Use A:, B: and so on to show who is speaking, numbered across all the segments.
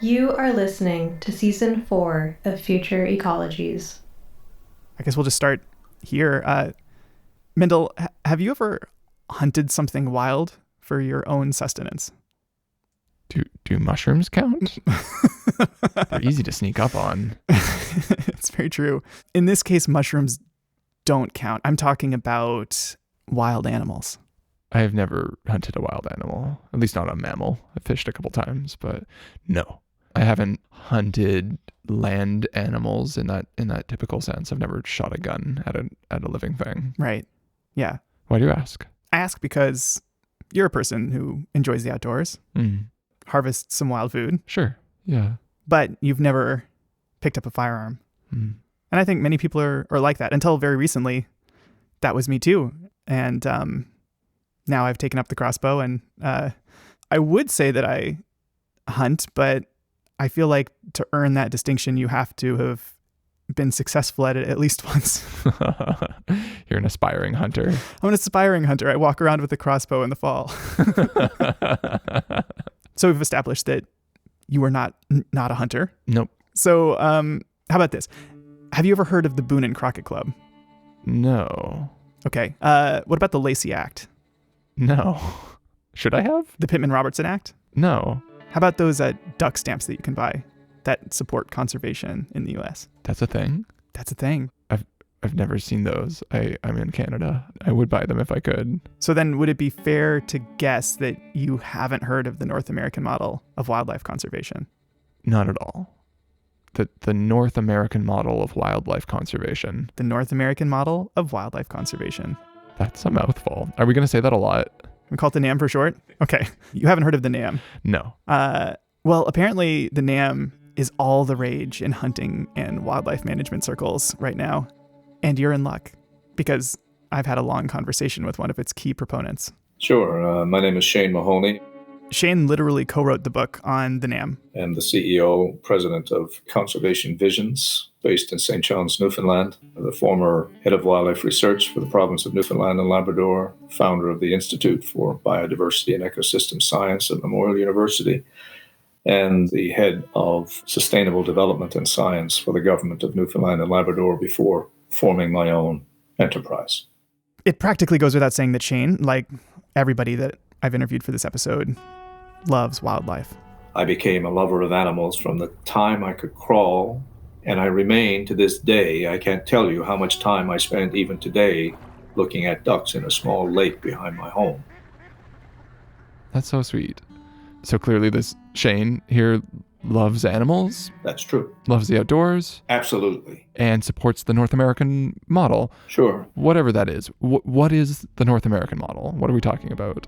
A: You are listening to Season 4 of Future Ecologies.
B: I guess we'll just start here. Mindel, have you ever hunted something wild for your own sustenance?
C: Do mushrooms count? They're easy to sneak up on.
B: It's very true. In this case, mushrooms don't count. I'm talking about wild animals.
C: I have never hunted a wild animal, at least not a mammal. I've fished a couple times, but no. I haven't hunted land animals in that typical sense. I've never shot a gun at a living thing.
B: Right. Yeah.
C: Why do you ask?
B: I ask because you're a person who enjoys the outdoors, harvests some wild food.
C: Sure. Yeah.
B: But you've never picked up a firearm. And I think many people are like that. Until very recently, that was me too. And now I've taken up the crossbow, and I would say that I hunt, but I feel like to earn that distinction, you have to have been successful at it at least once.
C: You're an aspiring hunter.
B: I'm an aspiring hunter. I walk around with a crossbow in the fall. So we've established that you are not a hunter.
C: Nope.
B: So how about this? Have you ever heard of the Boone and Crockett Club?
C: No.
B: Okay. What about the Lacey Act?
C: No. Should I have?
B: The Pittman-Robertson Act?
C: No.
B: How about those duck stamps that you can buy that support conservation in the U.S.?
C: That's a thing?
B: That's a thing.
C: I've never seen those. I'm in Canada. I would buy them if I could.
B: So then would it be fair to guess that you haven't heard of the North American model of wildlife conservation?
C: Not at all. The North American model of wildlife conservation.
B: The North American model of wildlife conservation.
C: That's a mouthful. Are we going to say that a lot?
B: We call it the NAM for short? Okay. You haven't heard of the NAM?
C: No.
B: Well, apparently the NAM is all the rage in hunting and wildlife management circles right now. And you're in luck, because I've had a long conversation with one of its key proponents.
D: Sure. My name is Shane Mahoney.
B: Shane literally co-wrote the book on the NAM.
D: I'm the CEO, president of Conservation Visions, based in St. John's, Newfoundland. I'm the former head of wildlife research for the province of Newfoundland and Labrador, founder of the Institute for Biodiversity and Ecosystem Science at Memorial University, and the head of sustainable development and science for the government of Newfoundland and Labrador before forming my own enterprise.
B: It practically goes without saying that Shane, like everybody that I've interviewed for this episode, loves wildlife.
D: I became a lover of animals from the time I could crawl, and I remain to this day. I can't tell you how much time I spend even today looking at ducks in a small lake behind my home.
C: That's so sweet. So clearly this Shane here loves animals.
D: That's true.
C: Loves the outdoors.
D: Absolutely.
C: And supports the North American model.
D: Sure.
C: Whatever that is. What is the North American model? What are we talking about?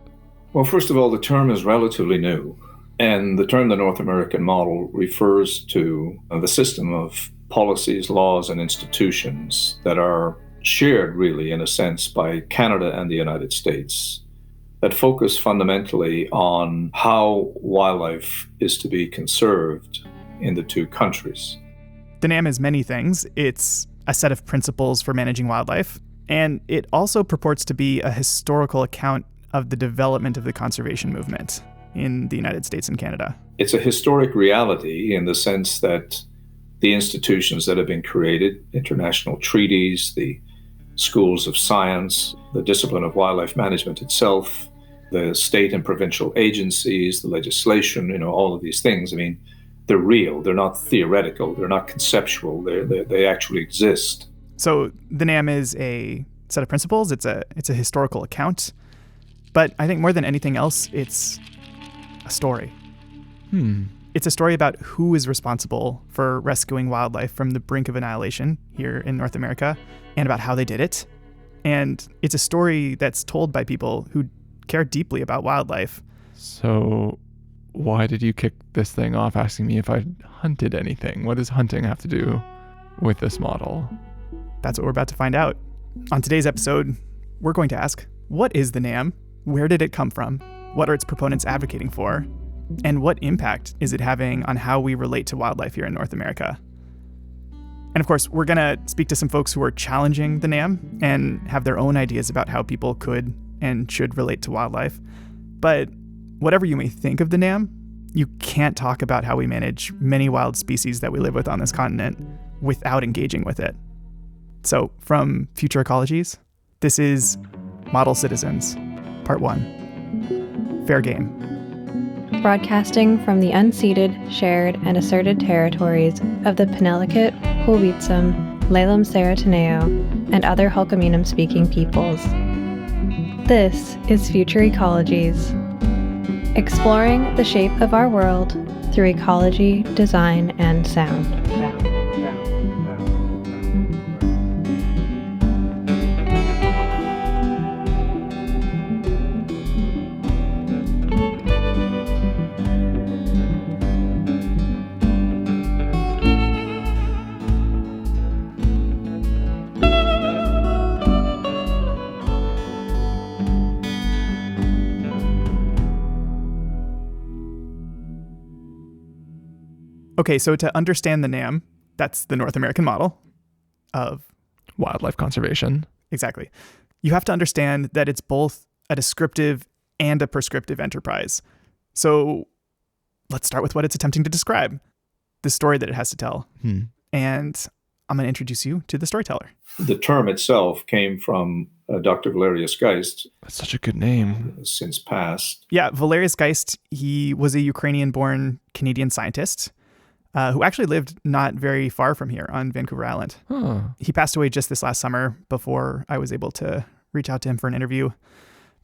D: Well, first of all, the term is relatively new. And the term the North American model refers to the system of policies, laws, and institutions that are shared, really, in a sense, by Canada and the United States, that focus fundamentally on how wildlife is to be conserved in the two countries.
B: The NAM is many things. It's a set of principles for managing wildlife, and it also purports to be a historical account of the development of the conservation movement in the United States and Canada.
D: It's a historic reality in the sense that the institutions that have been created, international treaties, the schools of science, the discipline of wildlife management itself, the state and provincial agencies, the legislation, all of these things, they're real. They're not theoretical. They're not conceptual. They actually exist.
B: So the NAM is a set of principles. It's a historical account. But I think more than anything else, it's a story. It's a story about who is responsible for rescuing wildlife from the brink of annihilation here in North America, and about how they did it. And it's a story that's told by people who care deeply about wildlife.
C: So why did you kick this thing off asking me if I'd hunted anything? What does hunting have to do with this model?
B: That's what we're about to find out. On today's episode, we're going to ask, what is the NAM? Where did it come from? What are its proponents advocating for? And what impact is it having on how we relate to wildlife here in North America? And of course, we're going to speak to some folks who are challenging the NAM and have their own ideas about how people could and should relate to wildlife. But whatever you may think of the NAM, You can't talk about how we manage many wild species that we live with on this continent without engaging with it. So, from Future Ecologies, this is Model Citizens, Part 1. Fair game.
A: Broadcasting from the unceded, shared, and asserted territories of the Penelakut, Hulwitsum, Lalem Sarataneo, and other Hulkaminam-speaking peoples. This is Future Ecologies, exploring the shape of our world through ecology, design, and sound.
B: Okay, so to understand the NAM, that's the North American model of
C: Wildlife conservation.
B: exactly. You have to understand that it's both a descriptive and a prescriptive enterprise. So let's start with what it's attempting to describe, the story that it has to tell. And I'm going to introduce you to the storyteller.
D: The term itself came from Dr. Valerius Geist,
C: That's such a good name.
D: since passed.
B: Yeah, Valerius Geist, he was a Ukrainian-born Canadian scientist who actually lived not very far from here on Vancouver Island.
C: Huh.
B: He passed away just this last summer before I was able to reach out to him for an interview.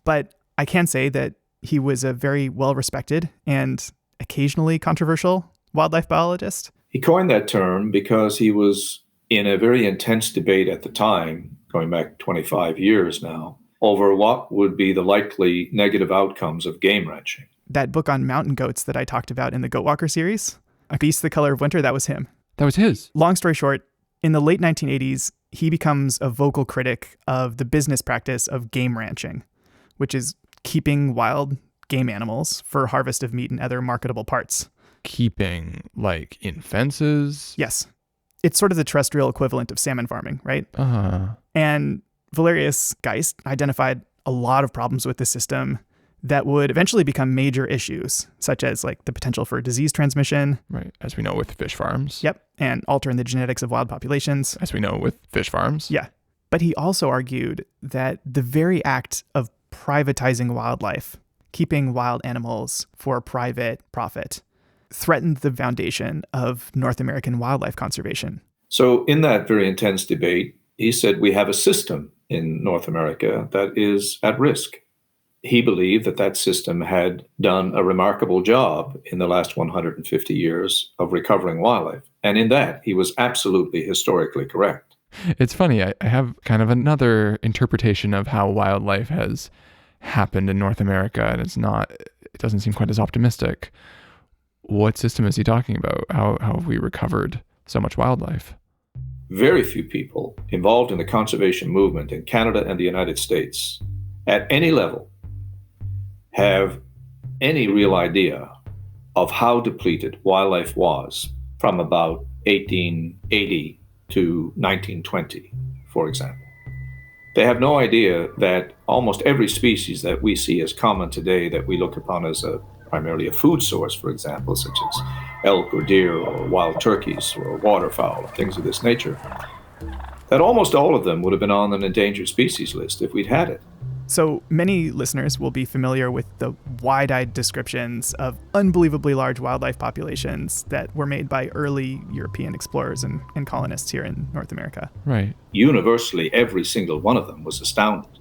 B: But I can say that he was a very well-respected and occasionally controversial wildlife biologist.
D: He coined that term because he was in a very intense debate at the time, going back 25 years now, over what would be the likely negative outcomes of game ranching.
B: That book on mountain goats that I talked about in the Goat Walker series, A Beast the Color of Winter, that was him.
C: That was his.
B: Long story short, in the late 1980s, he becomes a vocal critic of the business practice of game ranching, which is keeping wild game animals for harvest of meat and other marketable parts.
C: Keeping, like, in fences?
B: Yes. It's sort of the terrestrial equivalent of salmon farming, right?
C: Uh-huh.
B: And Valerius Geist identified a lot of problems with the system that would eventually become major issues, such as like the potential for disease transmission.
C: Right. As we know with fish farms.
B: Yep. And altering the genetics of wild populations.
C: As we know with fish farms.
B: Yeah. But he also argued that the very act of privatizing wildlife, keeping wild animals for private profit, threatened the foundation of North American wildlife conservation.
D: So in that very intense debate, he said we have a system in North America that is at risk. He believed that that system had done a remarkable job in the last 150 years of recovering wildlife. And in that, he was absolutely historically correct.
C: It's funny. I have kind of another interpretation of how wildlife has happened in North America, and it doesn't seem quite as optimistic. What system is he talking about? How have we recovered so much wildlife?
D: Very few people involved in the conservation movement in Canada and the United States at any level have any real idea of how depleted wildlife was from about 1880 to 1920, for example. They have no idea that almost every species that we see as common today, that we look upon as primarily a food source, for example, such as elk or deer or wild turkeys or waterfowl, things of this nature, that almost all of them would have been on an endangered species list if we'd had it.
B: So many listeners will be familiar with the wide-eyed descriptions of unbelievably large wildlife populations that were made by early European explorers and colonists here in North America.
C: Right.
D: Universally, every single one of them was astounded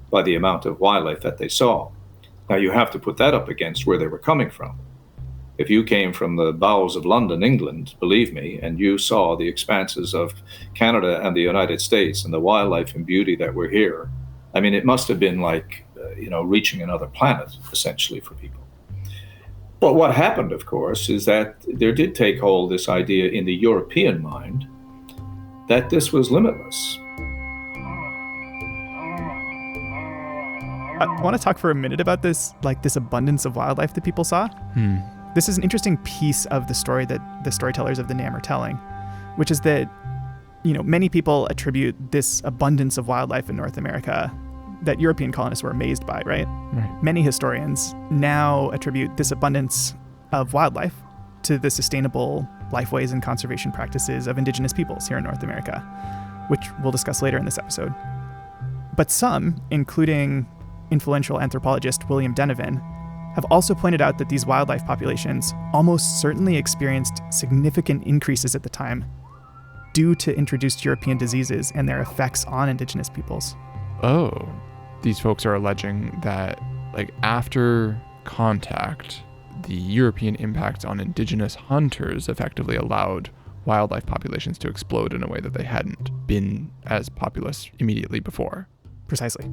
D: by the amount of wildlife that they saw. Now, you have to put that up against where they were coming from. If you came from the bowels of London, England, believe me, and you saw the expanses of Canada and the United States and the wildlife and beauty that were here, I mean, it must have been like, reaching another planet, essentially, for people. But what happened, of course, is that there did take hold this idea in the European mind that this was limitless.
B: I want to talk for a minute about this abundance of wildlife that people saw. This is an interesting piece of the story that the storytellers of the NAM are telling, which is that, many people attribute this abundance of wildlife in North America that European colonists were amazed by, right?
C: Right.
B: Many historians now attribute this abundance of wildlife to the sustainable lifeways and conservation practices of indigenous peoples here in North America, which we'll discuss later in this episode. But some, including influential anthropologist William Denevan, have also pointed out that these wildlife populations almost certainly experienced significant increases at the time due to introduced European diseases and their effects on indigenous peoples.
C: Oh, these folks are alleging that, after contact, the European impact on indigenous hunters effectively allowed wildlife populations to explode in a way that they hadn't been as populous immediately before.
B: Precisely.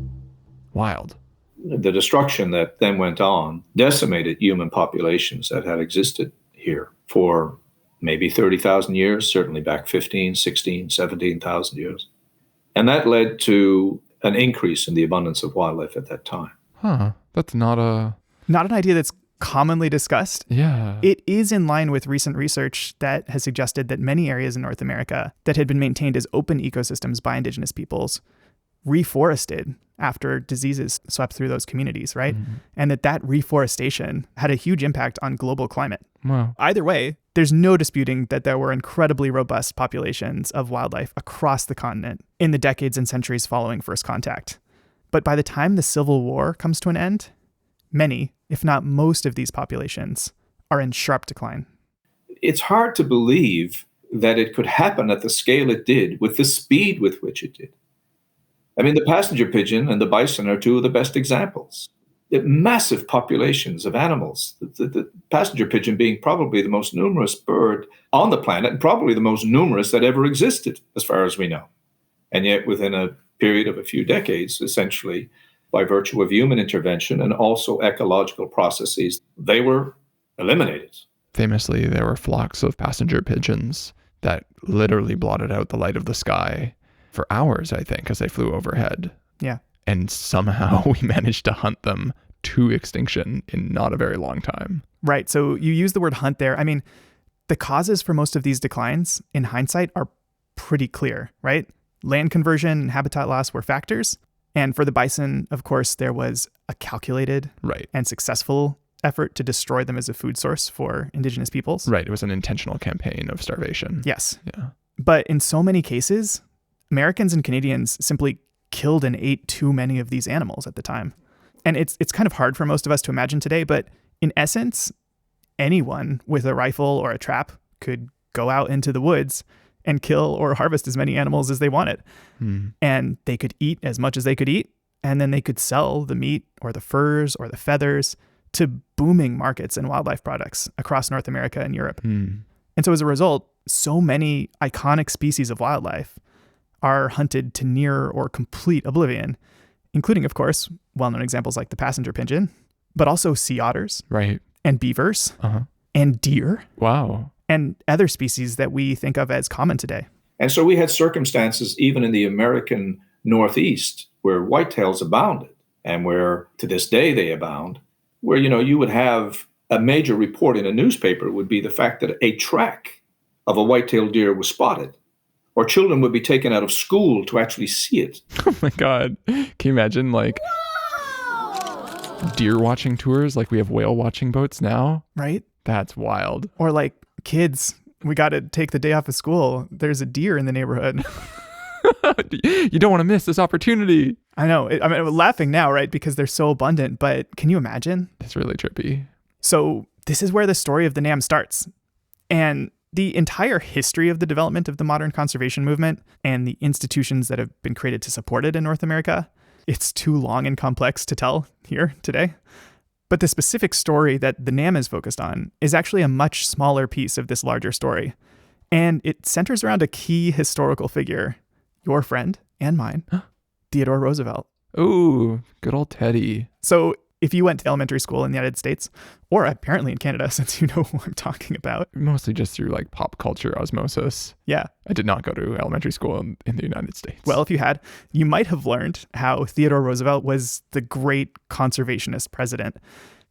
C: Wild.
D: The destruction that then went on decimated human populations that had existed here for maybe 30,000 years, certainly back 15, 16, 17,000 years. And that led to an increase in the abundance of wildlife at that time.
C: Huh. That's not
B: an idea that's commonly discussed.
C: Yeah.
B: It is in line with recent research that has suggested that many areas in North America that had been maintained as open ecosystems by indigenous peoples reforested after diseases swept through those communities, right?
C: Mm-hmm.
B: And that reforestation had a huge impact on global climate.
C: Wow.
B: Either way, there's no disputing that there were incredibly robust populations of wildlife across the continent in the decades and centuries following first contact. But by the time the Civil War comes to an end, many, if not most of these populations are in sharp decline.
D: It's hard to believe that it could happen at the scale it did with the speed with which it did. I mean, the passenger pigeon and the bison are two of the best examples. Massive populations of animals, the passenger pigeon being probably the most numerous bird on the planet and probably the most numerous that ever existed, as far as we know. And yet within a period of a few decades, essentially, by virtue of human intervention and also ecological processes, they were eliminated.
C: Famously, there were flocks of passenger pigeons that literally blotted out the light of the sky for hours, I think, as they flew overhead.
B: Yeah.
C: And somehow we managed to hunt them to extinction in not a very long time.
B: Right. So you use the word hunt there. I mean, the causes for most of these declines in hindsight are pretty clear, right? Land conversion and habitat loss were factors. And for the bison, of course, there was a calculated and successful effort to destroy them as a food source for indigenous peoples.
C: Right. It was an intentional campaign of starvation.
B: Yes.
C: Yeah.
B: But in so many cases, Americans and Canadians simply killed and ate too many of these animals at the time. And it's kind of hard for most of us to imagine today, but in essence, anyone with a rifle or a trap could go out into the woods and kill or harvest as many animals as they wanted. And they could eat as much as they could eat, and then they could sell the meat or the furs or the feathers to booming markets and wildlife products across North America and Europe. And so as a result, so many iconic species of wildlife are hunted to near or complete oblivion, including, of course, well-known examples like the passenger pigeon, but also sea otters, and beavers, and deer, and other species that we think of as common today.
D: And so we had circumstances even in the American Northeast where whitetails abounded, and where to this day they abound, where, you would have a major report in a newspaper would be the fact that a track of a white-tailed deer was spotted, or children would be taken out of school to actually see it.
C: Oh my God. Can you imagine deer watching tours like we have whale watching boats now?
B: Right?
C: That's wild.
B: Or kids, we got to take the day off of school. There's a deer in the neighborhood.
C: You don't want to miss this opportunity.
B: I know. I'm laughing now, right? Because they're so abundant, but can you imagine?
C: It's really trippy.
B: So this is where the story of the NAM starts. And the entire history of the development of the modern conservation movement and the institutions that have been created to support it in North America, it's too long and complex to tell here today. But the specific story that the NAM is focused on is actually a much smaller piece of this larger story. And it centers around a key historical figure, your friend and mine, Theodore Roosevelt.
C: Ooh, good old Teddy.
B: So if you went to elementary school in the United States, or apparently in Canada, since you know who I'm talking about.
C: Mostly just through pop culture osmosis.
B: Yeah.
C: I did not go to elementary school in the United States.
B: Well, if you had, you might have learned how Theodore Roosevelt was the great conservationist president.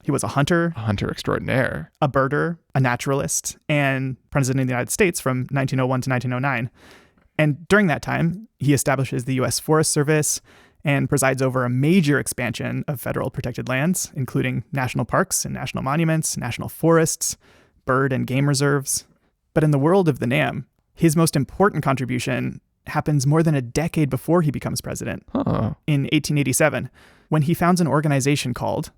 B: He was a hunter
C: extraordinaire,
B: a birder, a naturalist, and president of the United States from 1901 to 1909. And during that time, he establishes the U.S. Forest Service and presides over a major expansion of federal protected lands, including national parks and national monuments, national forests, bird and game reserves. But in the world of the NAM, his most important contribution happens more than a decade before he becomes president, in 1887, when he founds an organization called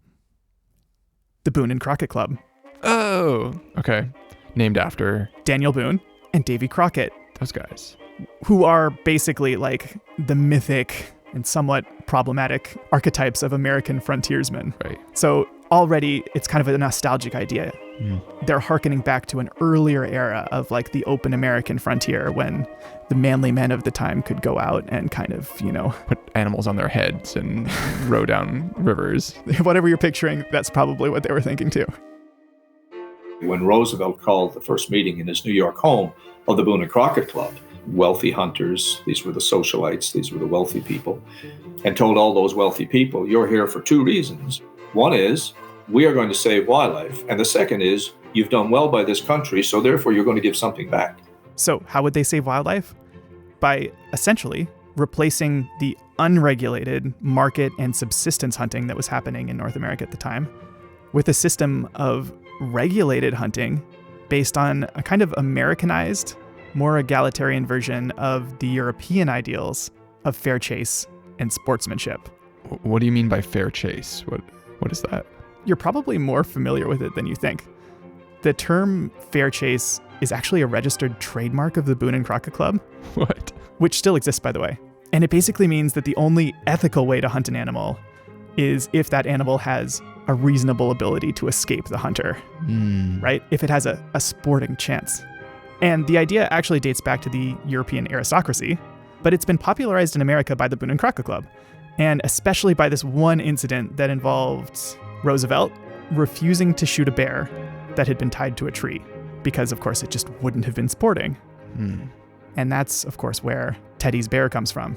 B: the Boone and Crockett Club.
C: Oh, okay. Named after
B: Daniel Boone and Davy Crockett,
C: those guys.
B: who are basically like the mythic and somewhat problematic archetypes of American frontiersmen.
C: Right.
B: So already it's kind of a nostalgic idea. They're hearkening back to an earlier era of like the open American frontier when the manly men of the time could go out and kind of,
C: Put animals on their heads and row down rivers.
B: whatever you're picturing, that's probably what they were thinking too.
D: When Roosevelt called the first meeting in his New York home of the Boone and Crockett Club, wealthy hunters, these were the socialites, these were the wealthy people, and told all those wealthy people, you're here for two reasons. One is, we are going to save wildlife. And the second is, you've done well by this country, so therefore you're going to give something back.
B: So how would they save wildlife? By essentially replacing the unregulated market and subsistence hunting that was happening in North America at the time with a system of regulated hunting based on a kind of Americanized, more egalitarian version of the European ideals of fair chase and sportsmanship.
C: What do you mean by fair chase? What is that?
B: You're probably more familiar with it than you think. The term fair chase is actually a registered trademark of the Boone and Crockett Club.
C: What?
B: Which still exists, by the way. And it basically means that the only ethical way to hunt an animal is if that animal has a reasonable ability to escape the hunter, right? If it has a sporting chance. And the idea actually dates back to the European aristocracy, but it's been popularized in America by the Boone and Crockett Club, and especially by this one incident that involved Roosevelt refusing to shoot a bear that had been tied to a tree because, of course, it just wouldn't have been sporting. And that's, of course, where Teddy's bear comes from.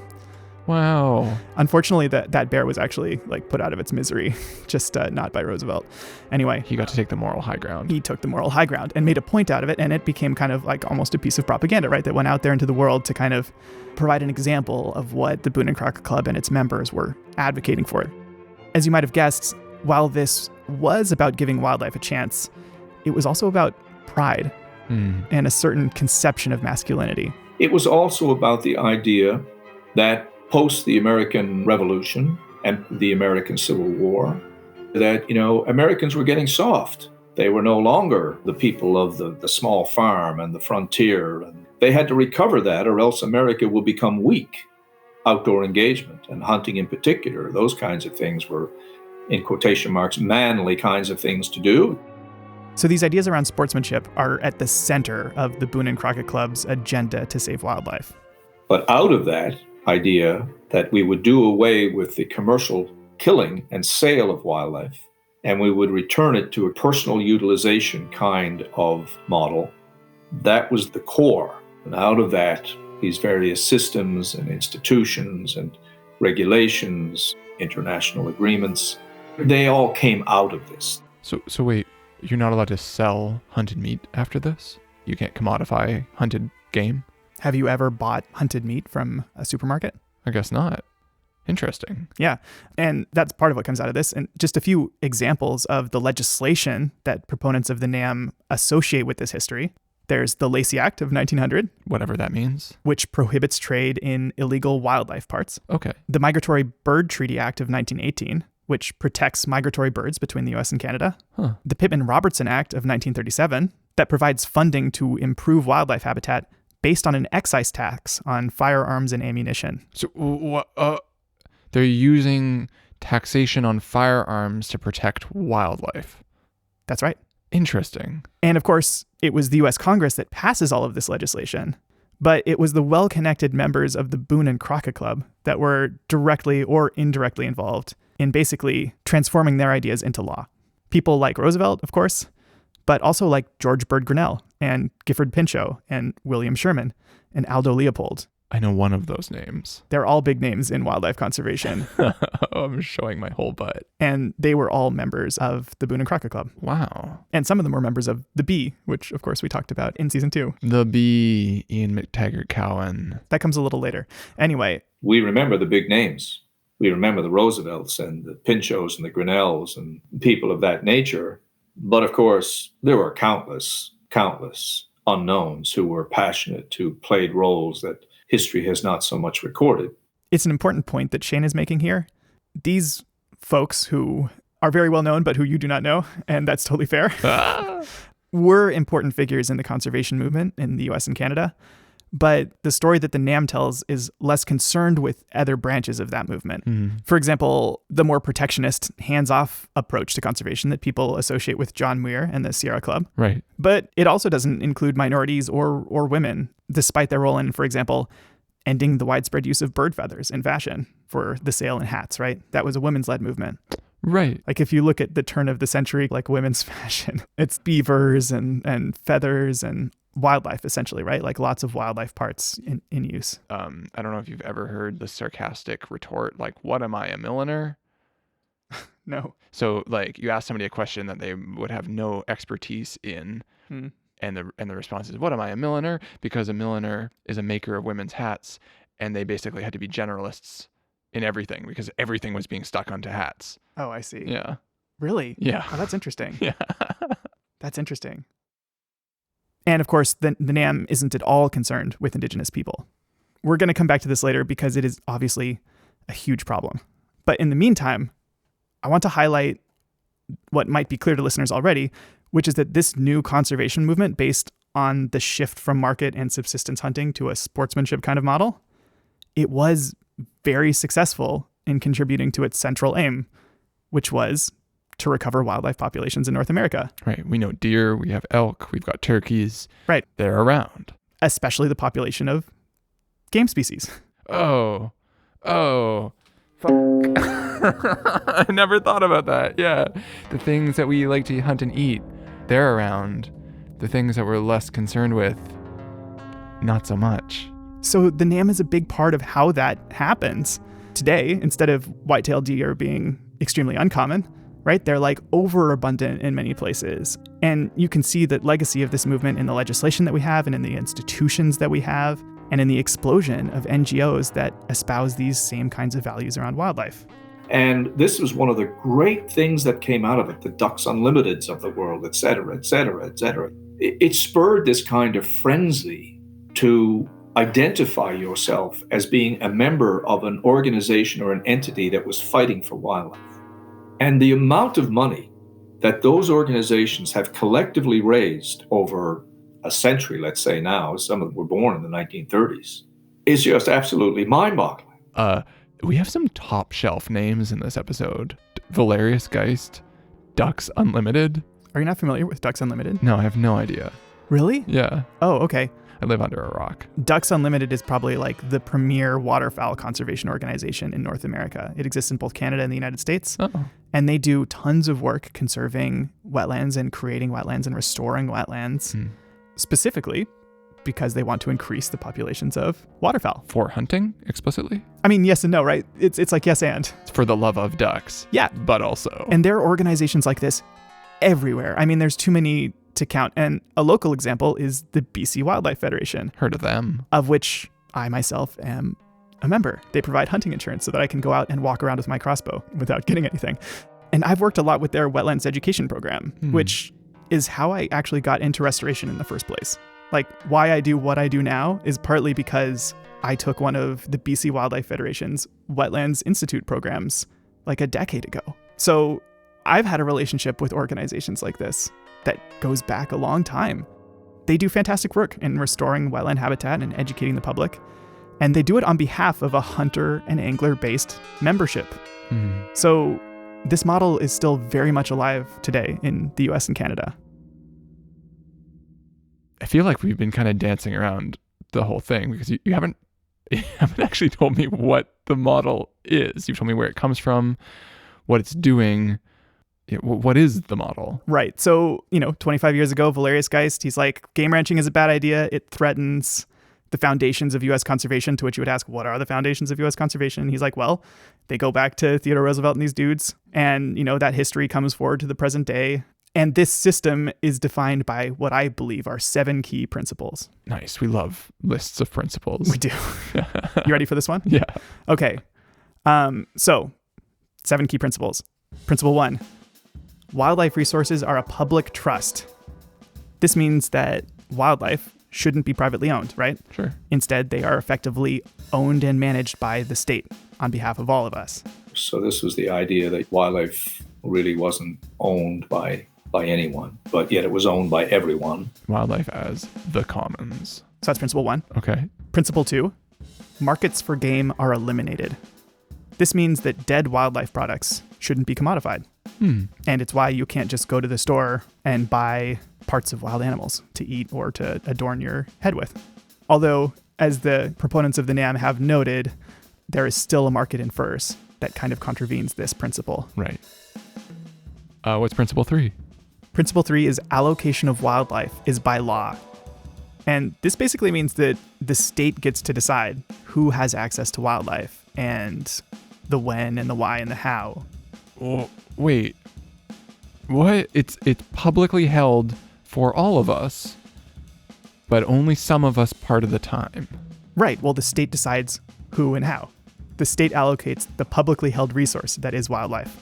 C: Wow.
B: Unfortunately, that bear was actually like put out of its misery, just not by Roosevelt. Anyway,
C: He got to take the moral high ground.
B: he took the moral high ground and made a point out of it, and it became kind of like almost a piece of propaganda, right? That went out there into the world to kind of provide an example of what the Boone and Crockett Club and its members were advocating for. As you might have guessed, while this was about giving wildlife a chance, it was also about pride and a certain conception of masculinity.
D: It was also about the idea that post the American Revolution and the American Civil War, that, Americans were getting soft. They were no longer the people of the small farm and the frontier. And they had to recover that, or else America will become weak. Outdoor engagement and hunting in particular, those kinds of things were, in quotation marks, manly kinds of things to do.
B: So these ideas around sportsmanship are at the center of the Boone and Crockett Club's agenda to save wildlife.
D: But out of that idea that we would do away with the commercial killing and sale of wildlife, and we would return it to a personal utilization kind of model, that was the core. And out of that, these various systems and institutions and regulations, international agreements, they all came out of this.
C: So wait, you're not allowed to sell hunted meat after this? You can't commodify hunted game?
B: Have you ever bought hunted meat from a supermarket?
C: I guess not. Interesting.
B: Yeah. And that's part of what comes out of this. And just a few examples of the legislation that proponents of the NAM associate with this history. There's the Lacey Act of 1900.
C: Whatever that means.
B: Which prohibits trade in illegal wildlife parts.
C: Okay.
B: The Migratory Bird Treaty Act of 1918, which protects migratory birds between the U.S. and Canada. The Pittman-Robertson Act of 1937, that provides funding to improve wildlife habitat based on an excise tax on firearms and ammunition.
C: So they're using taxation on firearms to protect wildlife.
B: That's right.
C: Interesting.
B: And of course, it was the U.S. Congress that passes all of this legislation. But it was the well-connected members of the Boone and Crockett Club that were directly or indirectly involved in basically transforming their ideas into law. People like Roosevelt, of course, but also like George Bird Grinnell and Gifford Pinchot and William Sherman and Aldo Leopold.
C: I know one of those names.
B: They're all big names in wildlife conservation.
C: I'm showing my whole butt.
B: And they were all members of the Boone and Crockett Club.
C: Wow.
B: And some of them were members of the Bee, which of course we talked about in season 2.
C: The Bee, Ian McTaggart Cowan.
B: That comes a little later. Anyway.
D: We remember the big names. We remember the Roosevelts and the Pinchots and the Grinnells and people of that nature. But of course, there were countless unknowns who were passionate, who played roles that history has not so much recorded.
B: It's an important point that Shane is making here. These folks who are very well known, but who you do not know, and that's totally fair, were important figures in the conservation movement in the US and Canada. But the story that the NAM tells is less concerned with other branches of that movement.
C: Mm.
B: For example, the more protectionist, hands-off approach to conservation that people associate with John Muir and the Sierra Club.
C: Right.
B: But it also doesn't include minorities or women, despite their role in, for example, ending the widespread use of bird feathers in fashion for the sale in hats, right? That was a women's-led movement.
C: Right.
B: Like if you look at the turn of the century, like women's fashion, it's beavers and feathers and wildlife, essentially, right? Like lots of wildlife parts in use.
C: I don't know if you've ever heard the sarcastic retort, like, what am I, a milliner?
B: No.
C: So like you ask somebody a question that they would have no expertise in, and the response is, what am I, a milliner? Because a milliner is a maker of women's hats, and they basically had to be generalists in everything because everything was being stuck onto hats.
B: Oh, I see.
C: Yeah.
B: Really?
C: Yeah.
B: Oh, that's interesting.
C: Yeah.
B: That's interesting. And of course, the NAM isn't at all concerned with Indigenous people. We're going to come back to this later because it is obviously a huge problem. But in the meantime, I want to highlight what might be clear to listeners already, which is that this new conservation movement based on the shift from market and subsistence hunting to a sportsmanship kind of model, it was very successful in contributing to its central aim, which was to recover wildlife populations in North America.
C: Right. We know deer, we have elk, we've got turkeys.
B: Right.
C: They're around.
B: Especially the population of game species.
C: Oh. Fuck. I never thought about that. Yeah. The things that we like to hunt and eat, they're around. The things that we're less concerned with, not so much.
B: So the NAM is a big part of how that happens. Today, instead of white-tailed deer being extremely uncommon, right? They're like overabundant in many places. And you can see the legacy of this movement in the legislation that we have and in the institutions that we have and in the explosion of NGOs that espouse these same kinds of values around wildlife.
D: And this was one of the great things that came out of it, the Ducks Unlimiteds of the world, et cetera, et cetera, et cetera. It spurred this kind of frenzy to identify yourself as being a member of an organization or an entity that was fighting for wildlife. And the amount of money that those organizations have collectively raised over a century, let's say now, some of them were born in the 1930s, is just absolutely mind-boggling.
C: We have some top shelf names in this episode. Valerius Geist, Ducks Unlimited.
B: Are you not familiar with Ducks Unlimited?
C: No, I have no idea.
B: Really?
C: Yeah.
B: Oh, okay.
C: I live under a rock.
B: Ducks Unlimited is probably like the premier waterfowl conservation organization in North America. It exists in both Canada and the United States.
C: Oh.
B: And they do tons of work conserving wetlands and creating wetlands and restoring wetlands, specifically because they want to increase the populations of waterfowl.
C: For hunting, explicitly?
B: I mean, yes and no, right? It's like yes and.
C: It's for the love of ducks.
B: Yeah.
C: But also.
B: And there are organizations like this everywhere. I mean, there's too many to count. And a local example is the BC Wildlife Federation.
C: Heard of them.
B: Of which I myself am a member. They provide hunting insurance so that I can go out and walk around with my crossbow without getting anything. And I've worked a lot with their wetlands education program, which is how I actually got into restoration in the first place. Like, why I do what I do now is partly because I took one of the BC Wildlife Federation's Wetlands Institute programs like a decade ago. So I've had a relationship with organizations like this that goes back a long time. They do fantastic work in restoring wetland habitat and educating the public. And they do it on behalf of a hunter and angler-based membership. So this model is still very much alive today in the US and Canada.
C: I feel like we've been kind of dancing around the whole thing because you haven't actually told me what the model is. You've told me where it comes from, what it's doing. What is the model?
B: Right. So, 25 years ago, Valerius Geist, he's like, game ranching is a bad idea. It threatens the foundations of U.S. conservation, to which you would ask, what are the foundations of U.S. conservation? And he's like, well, they go back to Theodore Roosevelt and these dudes. And, that history comes forward to the present day. And this system is defined by what I believe are 7 key principles.
C: Nice. We love lists of principles.
B: We do. You ready for this one?
C: Yeah.
B: Okay. So 7 key principles. Principle 1, wildlife resources are a public trust. This means that wildlife shouldn't be privately owned, right?
C: Sure.
B: Instead, they are effectively owned and managed by the state on behalf of all of us.
D: So this was the idea that wildlife really wasn't owned by anyone, but yet it was owned by everyone.
C: Wildlife as the commons.
B: So that's principle 1.
C: Okay.
B: Principle 2, markets for game are eliminated. This means that dead wildlife products shouldn't be commodified. And it's why you can't just go to the store and buy parts of wild animals to eat or to adorn your head with. Although, as the proponents of the NAM have noted, there is still a market in furs that kind of contravenes this principle.
C: Right. What's principle 3?
B: Principle 3 is allocation of wildlife is by law. And this basically means that the state gets to decide who has access to wildlife and the when and the why and the how.
C: Oh, wait. What? It's publicly held for all of us, but only some of us part of the time.
B: Right. Well, the state decides who and how. The state allocates the publicly held resource that is wildlife.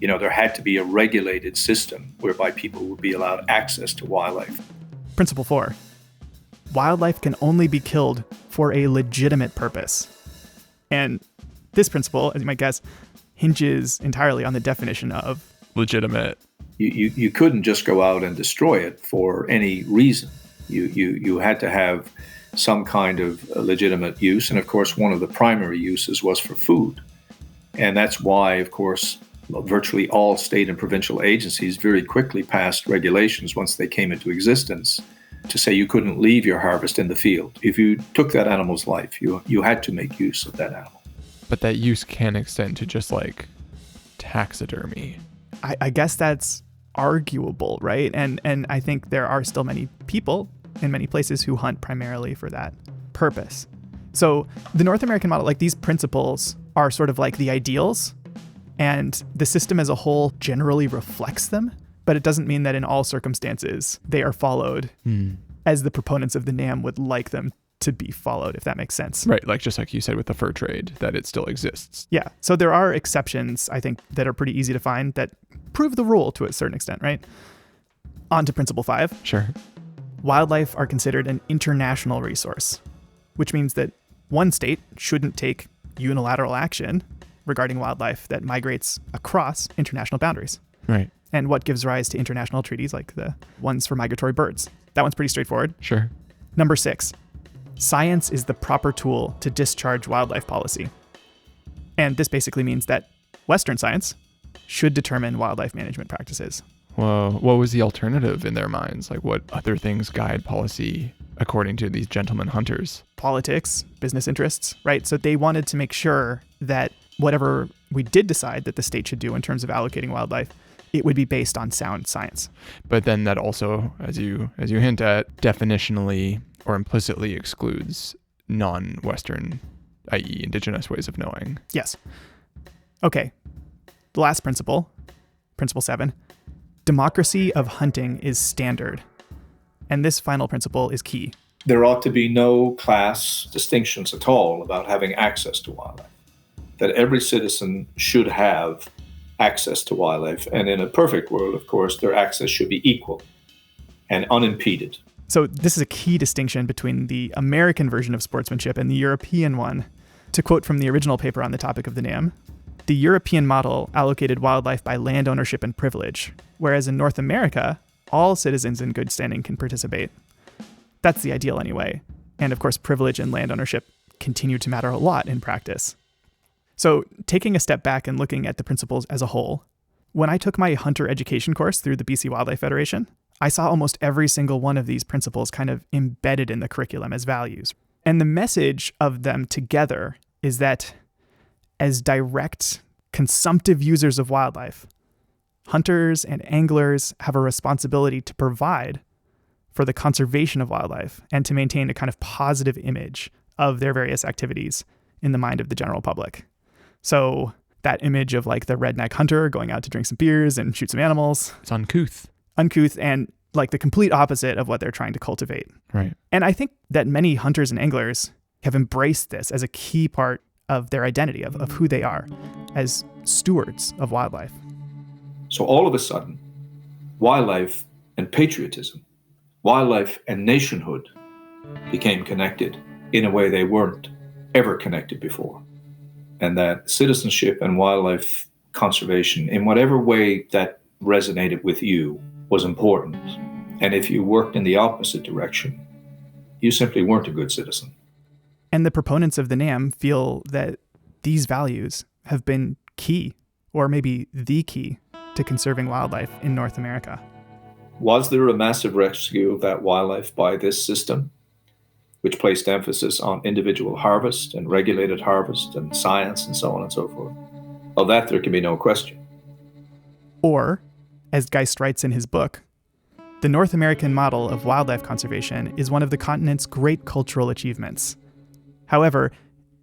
D: You know, there had to be a regulated system whereby people would be allowed access to wildlife.
B: Principle 4. Wildlife can only be killed for a legitimate purpose. And this principle, as you might guess, hinges entirely on the definition of
C: legitimate.
D: You couldn't just go out and destroy it for any reason. You had to have some kind of legitimate use. And of course, one of the primary uses was for food. And that's why, of course, virtually all state and provincial agencies very quickly passed regulations once they came into existence to say you couldn't leave your harvest in the field. If you took that animal's life, you had to make use of that animal.
C: But that use can extend to just like taxidermy.
B: I guess that's arguable, right? And I think there are still many people in many places who hunt primarily for that purpose. So the North American model, like these principles are sort of like the ideals, and the system as a whole generally reflects them, but it doesn't mean that in all circumstances they are followed as the proponents of the NAM would like them to be followed, if that makes sense.
C: Right, like just like you said with the fur trade, that it still exists.
B: Yeah, so there are exceptions, I think, that are pretty easy to find that prove the rule to a certain extent, right? On to principle 5.
C: Sure.
B: Wildlife are considered an international resource, which means that one state shouldn't take unilateral action regarding wildlife that migrates across international boundaries.
C: Right.
B: And what gives rise to international treaties like the ones for migratory birds. That one's pretty straightforward.
C: Sure.
B: Number 6, science is the proper tool to discharge wildlife policy. And this basically means that Western science should determine wildlife management practices.
C: Whoa. What was the alternative in their minds? Like what other things guide policy according to these gentlemen hunters?
B: Politics, business interests, right? So they wanted to make sure that whatever we did decide that the state should do in terms of allocating wildlife, it would be based on sound science.
C: But then that also, as you hint at, definitionally or implicitly excludes non-Western, i.e. indigenous ways of knowing.
B: Yes. Okay. The last principle, principle 7, democracy of hunting is standard. And this final principle is key.
D: There ought to be no class distinctions at all about having access to wildlife. That every citizen should have access to wildlife. And in a perfect world, of course, their access should be equal and unimpeded.
B: So this is a key distinction between the American version of sportsmanship and the European one. To quote from the original paper on the topic of the NAM, the European model allocated wildlife by land ownership and privilege, whereas in North America, all citizens in good standing can participate. That's the ideal anyway. And of course, privilege and land ownership continue to matter a lot in practice. So taking a step back and looking at the principles as a whole, when I took my hunter education course through the BC Wildlife Federation, I saw almost every single one of these principles kind of embedded in the curriculum as values. And the message of them together is that as direct, consumptive users of wildlife, hunters and anglers have a responsibility to provide for the conservation of wildlife and to maintain a kind of positive image of their various activities in the mind of the general public. So that image of like the redneck hunter going out to drink some beers and shoot some animals.
C: It's uncouth.
B: Uncouth and like the complete opposite of what they're trying to cultivate.
C: Right.
B: And I think that many hunters and anglers have embraced this as a key part of their identity, of who they are as stewards of wildlife.
D: So all of a sudden, wildlife and patriotism, wildlife and nationhood became connected in a way they weren't ever connected before. And that citizenship and wildlife conservation, in whatever way that resonated with you, was important. And if you worked in the opposite direction, you simply weren't a good citizen.
B: And the proponents of the NAM feel that these values have been key, or maybe the key, to conserving wildlife in North America.
D: Was there a massive rescue of that wildlife by this system, which placed emphasis on individual harvest and regulated harvest and science and so on and so forth? Of that, there can be no question.
B: Or, as Geist writes in his book, the North American model of wildlife conservation is one of the continent's great cultural achievements. However,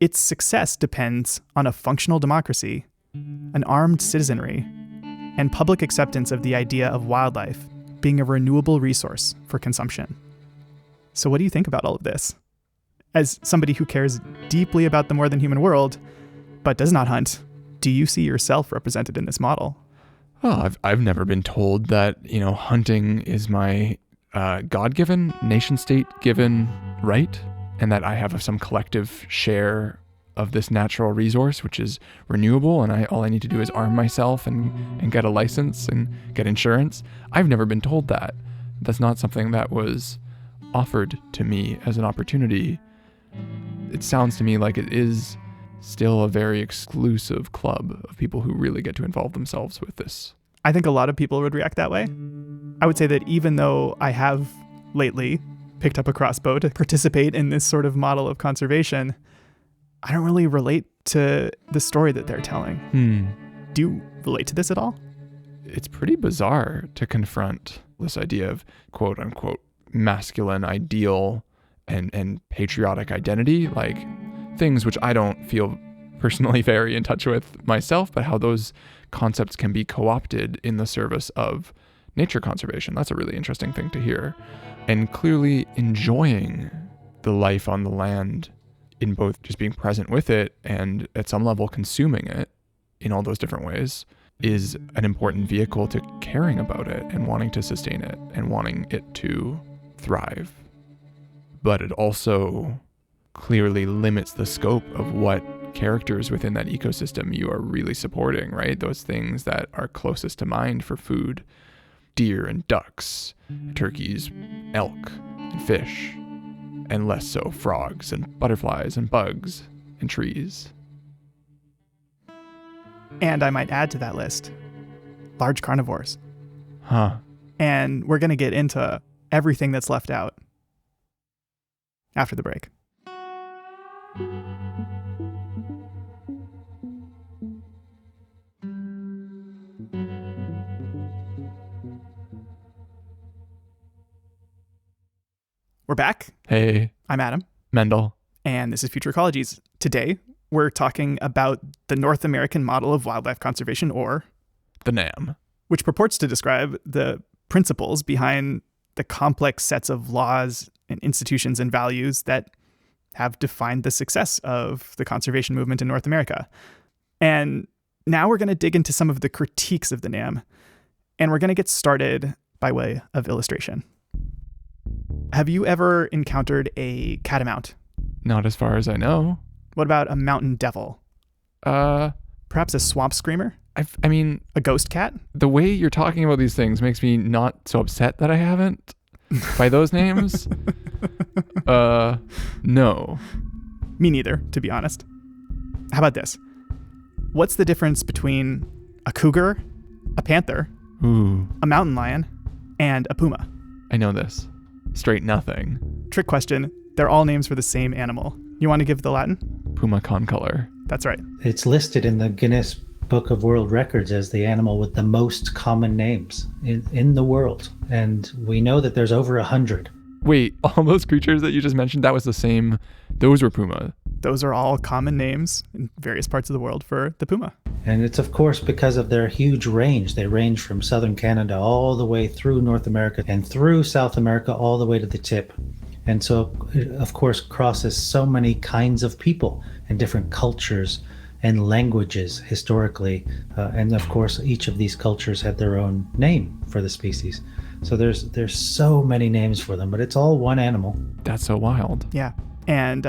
B: its success depends on a functional democracy, an armed citizenry, and public acceptance of the idea of wildlife being a renewable resource for consumption. So what do you think about all of this? As somebody who cares deeply about the more than human world, but does not hunt, do you see yourself represented in this model?
C: Oh, I've never been told that, hunting is my God-given, nation-state given right, and that I have some collective share of this natural resource, which is renewable, and all I need to do is arm myself and get a license and get insurance. I've never been told that. That's not something that was offered to me as an opportunity. It sounds to me like it is still a very exclusive club of people who really get to involve themselves with this.
B: I think a lot of people would react that way. I would say that even though I have lately picked up a crossbow to participate in this sort of model of conservation, I don't really relate to the story that they're telling. Do you relate to this at all?
C: It's pretty bizarre to confront this idea of quote unquote masculine ideal and patriotic identity, like things which I don't feel personally very in touch with myself, but how those concepts can be co-opted in the service of nature conservation. That's a really interesting thing to hear. And clearly enjoying the life on the land in both just being present with it and at some level consuming it in all those different ways is an important vehicle to caring about it and wanting to sustain it and wanting it to thrive. But it also clearly limits the scope of what characters within that ecosystem you are really supporting, right? Those things that are closest to mind for food: deer and ducks, turkeys, elk, and fish. And less so frogs and butterflies and bugs and trees.
B: And I might add to that list, large carnivores.
C: Huh.
B: And we're going to get into everything that's left out after the break. We're back.
C: Hey.
B: I'm Adam.
C: Mendel.
B: And this is Future Ecologies. Today, we're talking about the North American model of wildlife conservation, or
C: the NAM,
B: which purports to describe the principles behind the complex sets of laws and institutions and values that have defined the success of the conservation movement in North America. And now we're going to dig into some of the critiques of the NAM, and we're going to get started by way of illustration. Have you ever encountered a catamount?
C: Not as far as I know.
B: What about a mountain devil? Perhaps a swamp screamer?
C: I mean,
B: a ghost cat?
C: The way you're talking about these things makes me not so upset that I haven't by those names. No.
B: Me neither, to be honest. How about this? What's the difference between a cougar, a panther, a mountain lion, and a puma?
C: I know this. Straight nothing.
B: Trick question. They're all names for the same animal. You want to give the Latin?
C: Puma concolor.
B: That's right.
E: It's listed in the Guinness Book of World Records as the animal with the most common names in the world. And we know that there's over 100.
C: Wait, all those creatures that you just mentioned, that was the same, those were puma.
B: Those are all common names in various parts of the world for the puma.
E: And it's, of course, because of their huge range. They range from southern Canada all the way through North America and through South America all the way to the tip And so it, of course, crosses so many kinds of people and different cultures and languages historically. And of course, each of these cultures had their own name for the species. So there's so many names for them, but it's all one animal.
C: That's so wild.
B: Yeah. And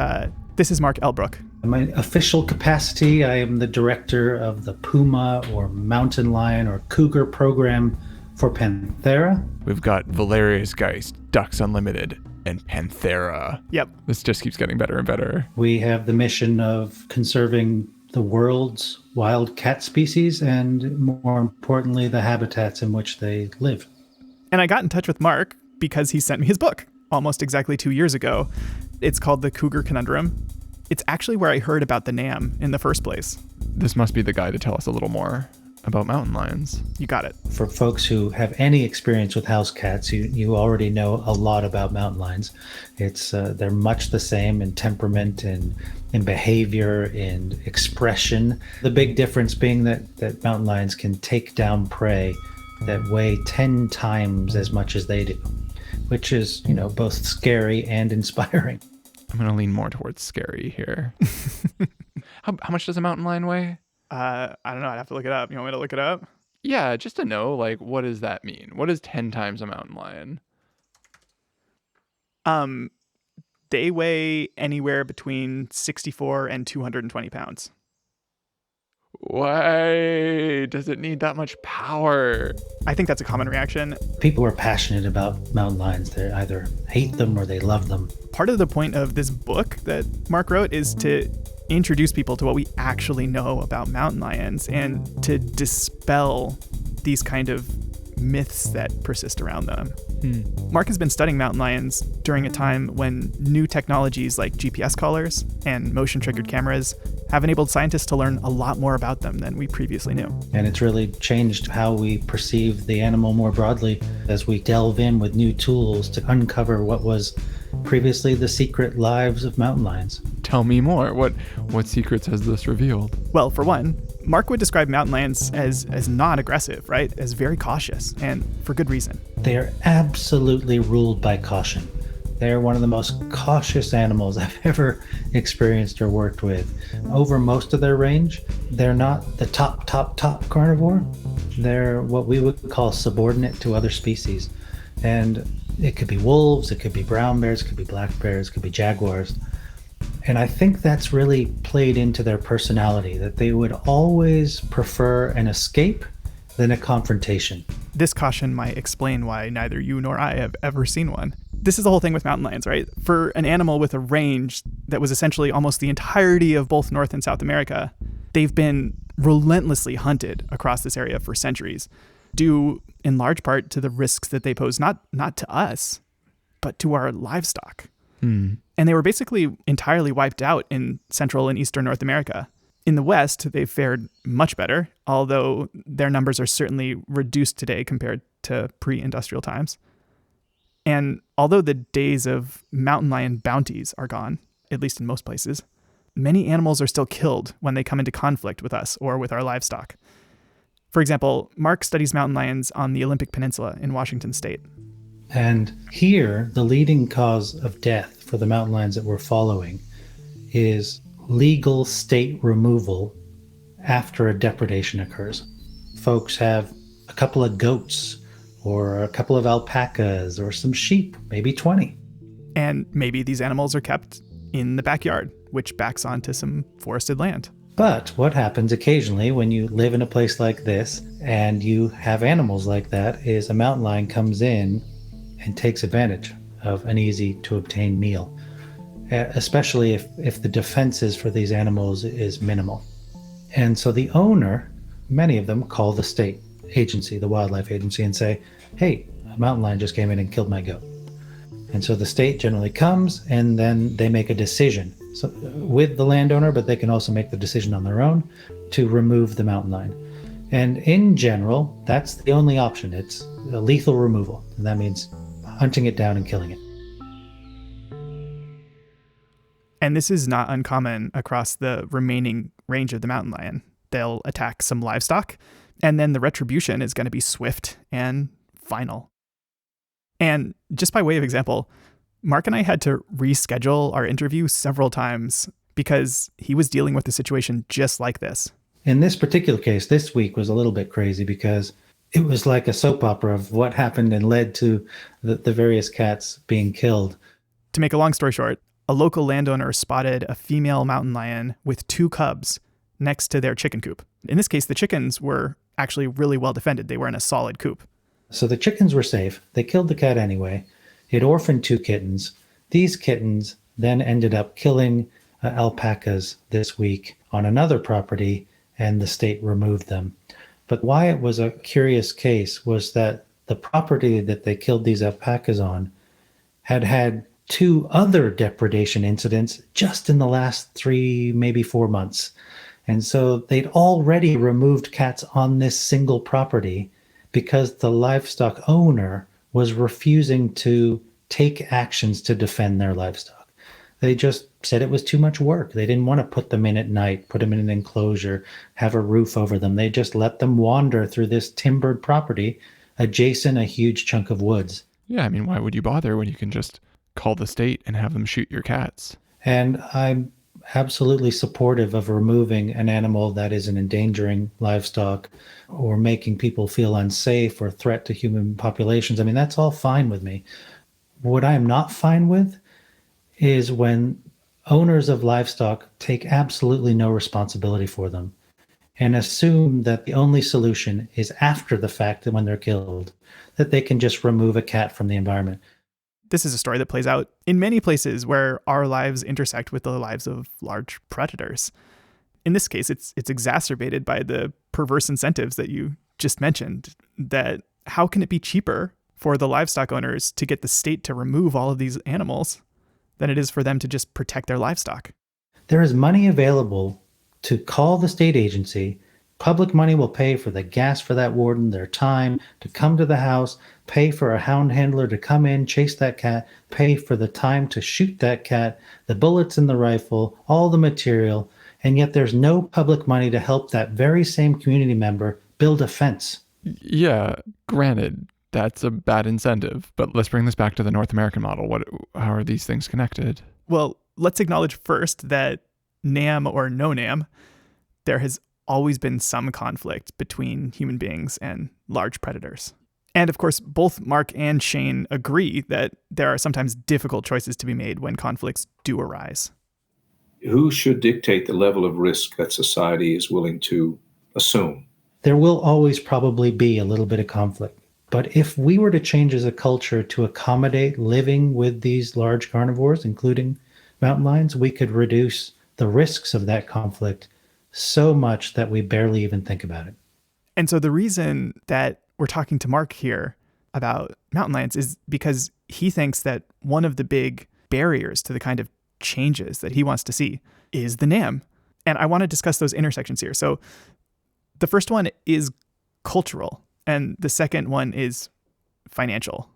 B: this is Mark Elbrook.
E: In my official capacity, I am the director of the puma or mountain lion or cougar program for Panthera.
C: We've got Valerius Geist, Ducks Unlimited, and Panthera.
B: Yep.
C: This just keeps getting better and better.
E: We have the mission of conserving the world's wild cat species and, more importantly, the habitats in which they live.
B: And I got in touch with Mark because he sent me his book almost exactly 2 years ago. It's called The Cougar Conundrum. It's actually where I heard about the NAM in the first place.
C: This must be the guy to tell us a little more about mountain lions.
B: You got it.
E: For folks who have any experience with house cats, you already know a lot about mountain lions. It's they're much the same in temperament and in behavior, in expression. The big difference being that mountain lions can take down prey that weigh 10 times as much as they do, which is, both scary and inspiring.
C: I'm going to lean more towards scary here. How much does a mountain lion weigh?
B: I don't know. I'd have to look it up. You want me to look it up?
C: Yeah, just to know, what does that mean? What is 10 times a mountain lion?
B: They weigh anywhere between 64 and 220 pounds.
C: Why does it need that much power?
B: I think that's a common reaction.
E: People who are passionate about mountain lions, they either hate them or they love them.
B: Part of the point of this book that Mark wrote is to introduce people to what we actually know about mountain lions and to dispel these kind of myths that persist around them. Mark has been studying mountain lions during a time when new technologies like GPS collars and motion-triggered cameras have enabled scientists to learn a lot more about them than we previously knew.
E: And it's really changed how we perceive the animal more broadly as we delve in with new tools to uncover what was previously the secret lives of mountain lions.
C: Tell me more. What secrets has this revealed?
B: Well, for one, Mark would describe mountain lions as non-aggressive, right? As very cautious, and for good reason.
E: They are absolutely ruled by caution. They're one of the most cautious animals I've ever experienced or worked with. Over most of their range, they're not the top carnivore. They're what we would call subordinate to other species. And it could be wolves, it could be brown bears, it could be black bears, it could be jaguars. And I think that's really played into their personality, that they would always prefer an escape than a confrontation.
B: This caution might explain why neither you nor I have ever seen one. This is the whole thing with mountain lions, right? For an animal with a range that was essentially almost the entirety of both North and South America, they've been relentlessly hunted across this area for centuries, due in large part to the risks that they pose not to us, but to our livestock. And they were basically entirely wiped out in Central and Eastern North America. In the West, they've fared much better, although their numbers are certainly reduced today compared to pre-industrial times. And although the days of mountain lion bounties are gone, at least in most places, many animals are still killed when they come into conflict with us or with our livestock. For example, Mark studies mountain lions on the Olympic Peninsula in Washington state.
E: And here, the leading cause of death for the mountain lions that we're following is legal state removal after a depredation occurs. Folks have a couple of goats or a couple of alpacas or some sheep, maybe 20.
B: And maybe these animals are kept in the backyard, which backs onto some forested land.
E: But what happens occasionally when you live in a place like this and you have animals like that is a mountain lion comes in and takes advantage of an easy to obtain meal, especially if the defenses for these animals is minimal. And so the owner, many of them call the state agency, the wildlife agency, and say, hey, a mountain lion just came in and killed my goat. And so the state generally comes and then they make a decision with the landowner, but they can also make the decision on their own to remove the mountain lion. And in general, that's the only option. It's a lethal removal. And that means hunting it down and killing it.
B: And this is not uncommon across the remaining range of the mountain lion. They'll attack some livestock, and then the retribution is going to be swift and final. And just by way of example, Mark and I had to reschedule our interview several times because he was dealing with a situation just like this.
E: In this particular case, this week was a little bit crazy because it was like a soap opera of what happened and led to the various cats being killed.
B: To make a long story short, a local landowner spotted a female mountain lion with 2 cubs next to their chicken coop. In this case, the chickens were actually really well defended. They were in a solid coop.
E: So the chickens were safe. They killed the cat anyway. It orphaned 2 kittens. These kittens then ended up killing alpacas this week on another property, and the state removed them. But why it was a curious case was that the property that they killed these alpacas on had 2 other depredation incidents just in the last 3, maybe 4 months. And so they'd already removed cats on this single property because the livestock owner was refusing to take actions to defend their livestock. They just said it was too much work. They didn't want to put them in at night, put them in an enclosure, have a roof over them. They just let them wander through this timbered property adjacent a huge chunk of woods.
C: Yeah, I mean, why would you bother when you can just call the state and have them shoot your cats?
E: And I'm absolutely supportive of removing an animal that is an endangering livestock or making people feel unsafe or threat to human populations. I mean, that's all fine with me. What I am not fine with is when owners of livestock take absolutely no responsibility for them and assume that the only solution is after the fact, that when they're killed, that they can just remove a cat from the environment.
B: This is a story that plays out in many places where our lives intersect with the lives of large predators. In this case, it's exacerbated by the perverse incentives that you just mentioned, that how can it be cheaper for the livestock owners to get the state to remove all of these animals than it is for them to just protect their livestock?
E: There is money available to call the state agency. Public money will pay for the gas for that warden, their time to come to the house, pay for a hound handler to come in, chase that cat, pay for the time to shoot that cat, the bullets in the rifle, all the material, and yet there's no public money to help that very same community member build a fence.
C: Yeah, granted, that's a bad incentive. But let's bring this back to the North American model. How are these things connected?
B: Well, let's acknowledge first that NAM or no NAM, there has always been some conflict between human beings and large predators. And of course, both Mark and Shane agree that there are sometimes difficult choices to be made when conflicts do arise.
D: Who should dictate the level of risk that society is willing to assume?
E: There will always probably be a little bit of conflict. But if we were to change as a culture to accommodate living with these large carnivores, including mountain lions, we could reduce the risks of that conflict so much that we barely even think about it.
B: And so the reason that we're talking to Mark here about mountain lions is because he thinks that one of the big barriers to the kind of changes that he wants to see is the NAM. And I want to discuss those intersections here. So the first one is cultural, and the second one is financial.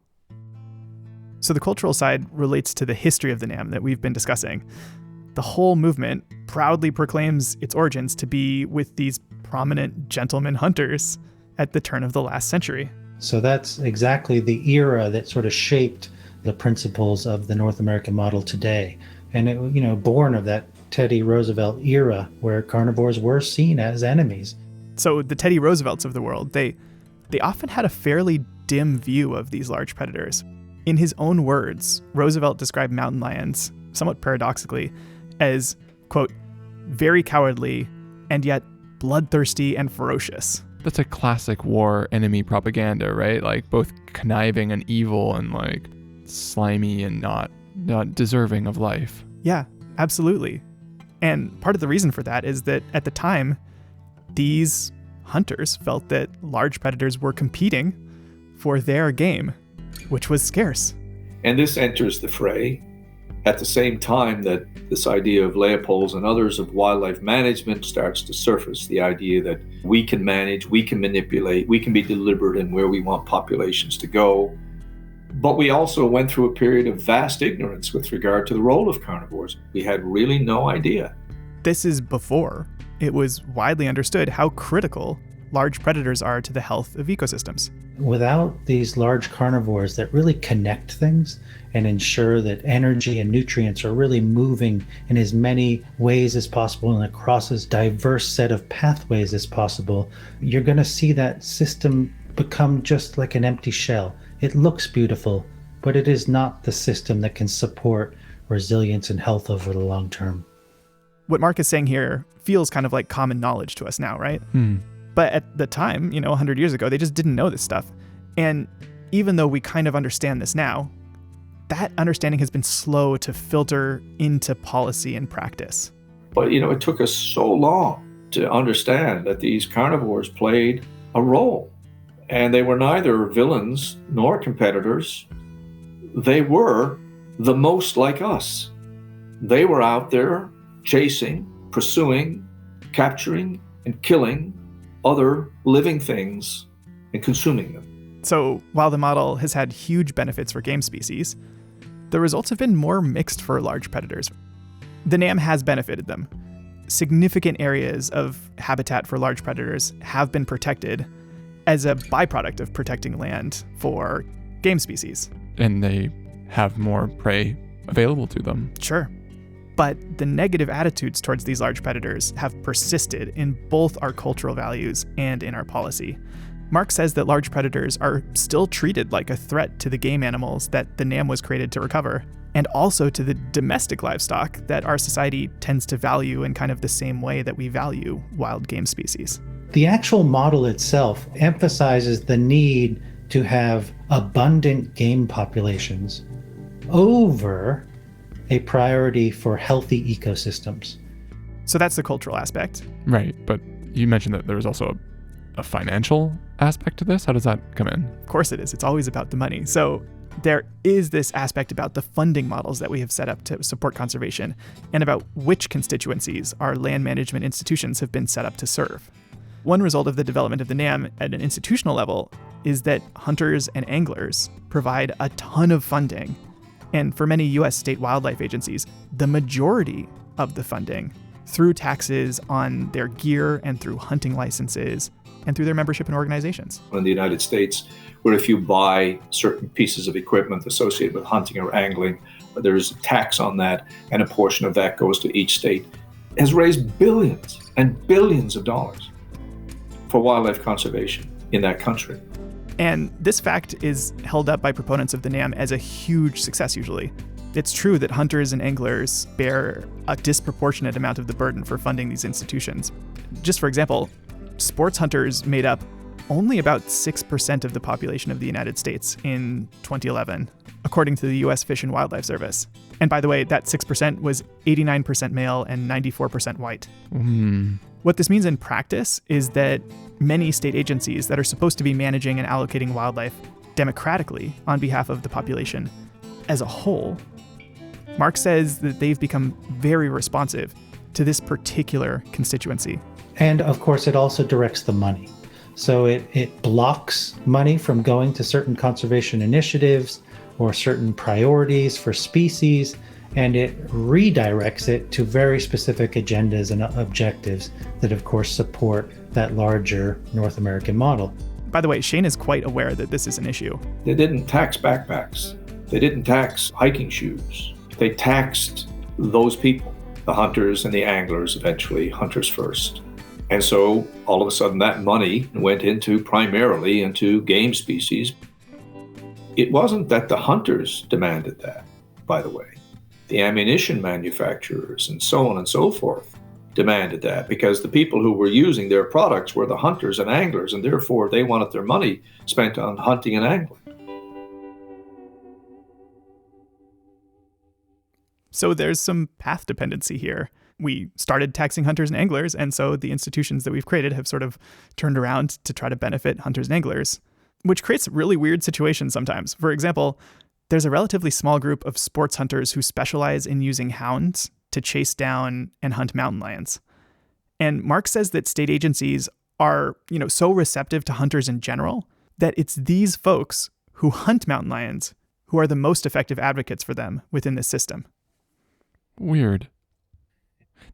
B: So the cultural side relates to the history of the NAM that we've been discussing. The whole movement proudly proclaims its origins to be with these prominent gentleman hunters at the turn of the last century.
E: So that's exactly the era that sort of shaped the principles of the North American model today. And it, born of that Teddy Roosevelt era where carnivores were seen as enemies.
B: So the Teddy Roosevelts of the world, they often had a fairly dim view of these large predators. In his own words, Roosevelt described mountain lions, somewhat paradoxically, as, quote, very cowardly and yet bloodthirsty and ferocious.
C: That's a classic war enemy propaganda, right? Like both conniving and evil and like slimy and not deserving of life.
B: Yeah, absolutely. And part of the reason for that is that at the time, these hunters felt that large predators were competing for their game, which was scarce.
D: And this enters the fray at the same time that this idea of Leopold's and others of wildlife management starts to surface, the idea that we can manage, we can manipulate, we can be deliberate in where we want populations to go. But we also went through a period of vast ignorance with regard to the role of carnivores. We had really no idea.
B: This is before it was widely understood how critical large predators are to the health of ecosystems.
E: Without these large carnivores that really connect things and ensure that energy and nutrients are really moving in as many ways as possible and across as diverse set of pathways as possible, you're going to see that system become just like an empty shell. It looks beautiful, but it is not the system that can support resilience and health over the long term.
B: What Mark is saying here feels kind of like common knowledge to us now, right? But at the time, 100 years ago, they just didn't know this stuff. And even though we kind of understand this now, that understanding has been slow to filter into policy and practice.
D: But, it took us so long to understand that these carnivores played a role. And they were neither villains nor competitors. They were the most like us. They were out there chasing, pursuing, capturing, and killing other living things and consuming them.
B: So while the model has had huge benefits for game species, the results have been more mixed for large predators. The NAM has benefited them. Significant areas of habitat for large predators have been protected as a byproduct of protecting land for game species.
C: And they have more prey available to them.
B: Sure. But the negative attitudes towards these large predators have persisted in both our cultural values and in our policy. Mark says that large predators are still treated like a threat to the game animals that the NAM was created to recover, and also to the domestic livestock that our society tends to value in kind of the same way that we value wild game species.
E: The actual model itself emphasizes the need to have abundant game populations over a priority for healthy ecosystems.
B: So that's the cultural aspect.
C: Right, but you mentioned that there's also a financial aspect to this. How does that come in?
B: Of course it is. It's always about the money. So there is this aspect about the funding models that we have set up to support conservation and about which constituencies our land management institutions have been set up to serve. One result of the development of the NAM at an institutional level is that hunters and anglers provide a ton of funding. And for many U.S. state wildlife agencies, the majority of the funding through taxes on their gear and through hunting licenses and through their membership in organizations.
D: In the United States, where if you buy certain pieces of equipment associated with hunting or angling, there's a tax on that, and a portion of that goes to each state, has raised billions and billions of dollars for wildlife conservation in that country.
B: And this fact is held up by proponents of the NAM as a huge success usually. It's true that hunters and anglers bear a disproportionate amount of the burden for funding these institutions. Just for example, sports hunters made up only about 6% of the population of the United States in 2011, according to the U.S. Fish and Wildlife Service. And by the way, that 6% was 89% male and 94% white. What this means in practice is that many state agencies that are supposed to be managing and allocating wildlife democratically on behalf of the population as a whole, Mark says that they've become very responsive to this particular constituency.
E: And of course, it also directs the money. So it blocks money from going to certain conservation initiatives or certain priorities for species, and it redirects it to very specific agendas and objectives that, of course, support that larger North American model.
B: By the way, Shane is quite aware that this is an issue.
D: They didn't tax backpacks. They didn't tax hiking shoes. They taxed those people, the hunters and the anglers, eventually hunters first. And so all of a sudden that money went primarily into game species. It wasn't that the hunters demanded that, by the way. The ammunition manufacturers and so on and so forth demanded that, because the people who were using their products were the hunters and anglers, and therefore they wanted their money spent on hunting and angling.
B: So there's some path dependency here. We started taxing hunters and anglers, and so the institutions that we've created have sort of turned around to try to benefit hunters and anglers, which creates really weird situations sometimes. For example, there's a relatively small group of sports hunters who specialize in using hounds to chase down and hunt mountain lions. And Mark says that state agencies are, so receptive to hunters in general that it's these folks who hunt mountain lions who are the most effective advocates for them within this system.
C: Weird.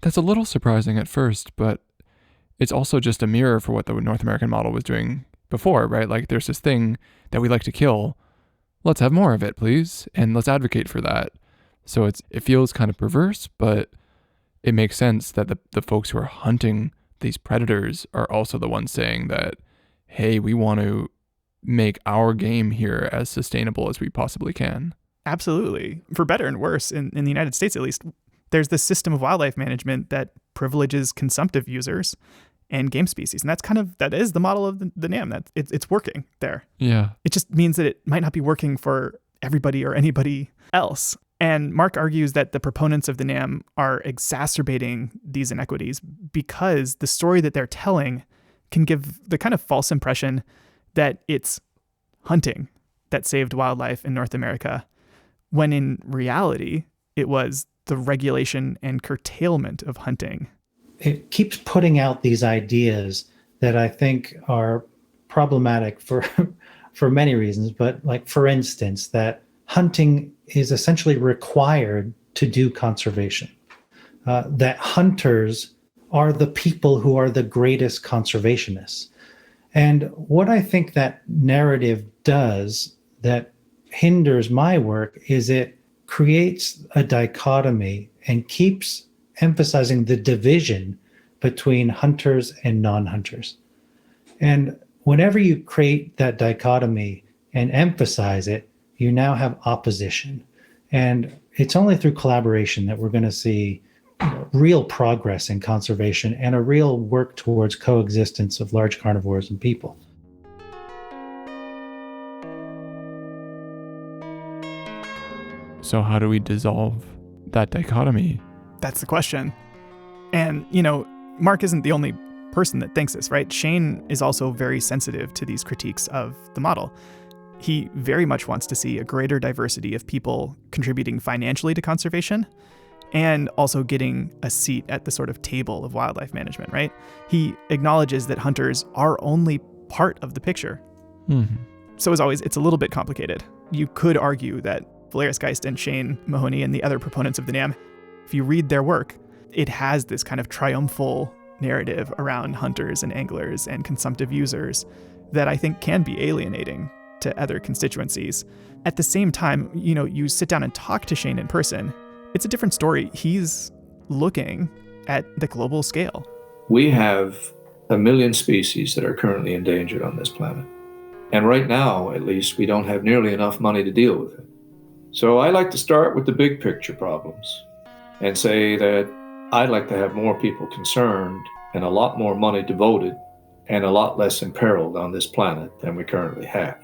C: That's a little surprising at first, but it's also just a mirror for what the North American model was doing before, right? Like there's this thing that we like to kill. Let's have more of it, please. And let's advocate for that. So it feels kind of perverse, but it makes sense that the folks who are hunting these predators are also the ones saying that, hey, we want to make our game here as sustainable as we possibly can.
B: Absolutely. For better and worse, in the United States at least, there's this system of wildlife management that privileges consumptive users and game species. And that is the model of the NAM. It's working there.
C: Yeah.
B: It just means that it might not be working for everybody or anybody else. And Mark argues that the proponents of the NAM are exacerbating these inequities because the story that they're telling can give the kind of false impression that it's hunting that saved wildlife in North America, when in reality, it was the regulation and curtailment of hunting.
E: It keeps putting out these ideas that I think are problematic for many reasons, but like, for instance, that hunting is essentially required to do conservation, that hunters are the people who are the greatest conservationists. And what I think that narrative does that hinders my work is it creates a dichotomy and keeps emphasizing the division between hunters and non-hunters. And whenever you create that dichotomy and emphasize it, you now have opposition. And it's only through collaboration that we're going to see real progress in conservation and a real work towards coexistence of large carnivores and people.
C: So how do we dissolve that dichotomy?
B: That's the question. And, Mark isn't the only person that thinks this, right? Shane is also very sensitive to these critiques of the model. He very much wants to see a greater diversity of people contributing financially to conservation and also getting a seat at the sort of table of wildlife management, right? He acknowledges that hunters are only part of the picture.
C: Mm-hmm.
B: So as always, it's a little bit complicated. You could argue that Valeris Geist and Shane Mahoney and the other proponents of the NAM, if you read their work, it has this kind of triumphal narrative around hunters and anglers and consumptive users that I think can be alienating to other constituencies. At the same time, you sit down and talk to Shane in person, it's a different story. He's looking at the global scale.
D: We have 1 million species that are currently endangered on this planet. And right now, at least, we don't have nearly enough money to deal with it. So I like to start with the big picture problems and say that I'd like to have more people concerned and a lot more money devoted and a lot less imperiled on this planet than we currently have.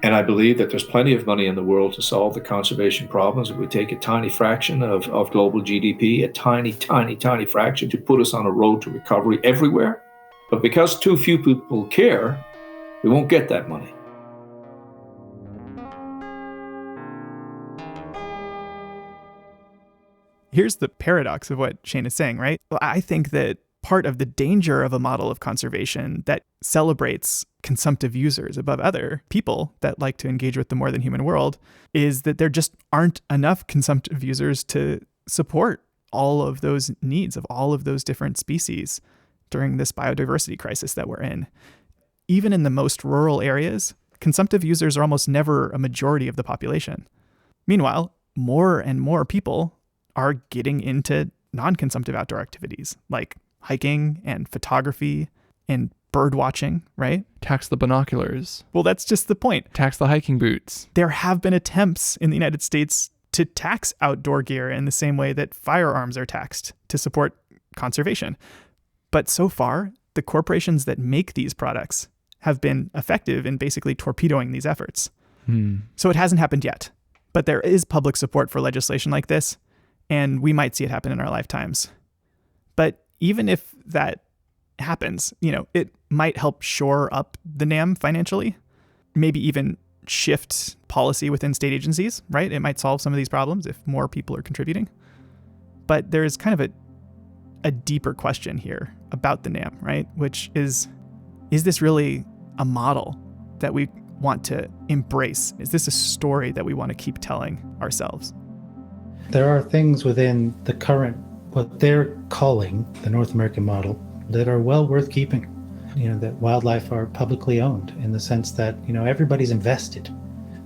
D: And I believe that there's plenty of money in the world to solve the conservation problems if we take a tiny fraction of global GDP, a tiny, tiny, tiny fraction to put us on a road to recovery everywhere. But because too few people care, we won't get that money.
B: Here's the paradox of what Shane is saying, right? Well, I think that part of the danger of a model of conservation that celebrates consumptive users above other people that like to engage with the more than human world is that there just aren't enough consumptive users to support all of those needs of all of those different species during this biodiversity crisis that we're in. Even in the most rural areas, consumptive users are almost never a majority of the population. Meanwhile, more and more people are getting into non-consumptive outdoor activities like hiking and photography and bird watching, right?
C: Tax the binoculars.
B: Well, that's just the point.
C: Tax the hiking boots.
B: There have been attempts in the United States to tax outdoor gear in the same way that firearms are taxed to support conservation. But so far, the corporations that make these products have been effective in basically torpedoing these efforts. So it hasn't happened yet, but there is public support for legislation like this, and we might see it happen in our lifetimes. But even if that happens, it might help shore up the NAM financially, maybe even shift policy within state agencies, right? It might solve some of these problems if more people are contributing. But there's kind of a deeper question here about the NAM, right? Which is this really a model that we want to embrace? Is this a story that we want to keep telling ourselves?
E: There are things within the current, what they're calling the North American model, that are well worth keeping. that wildlife are publicly owned in the sense that, everybody's invested.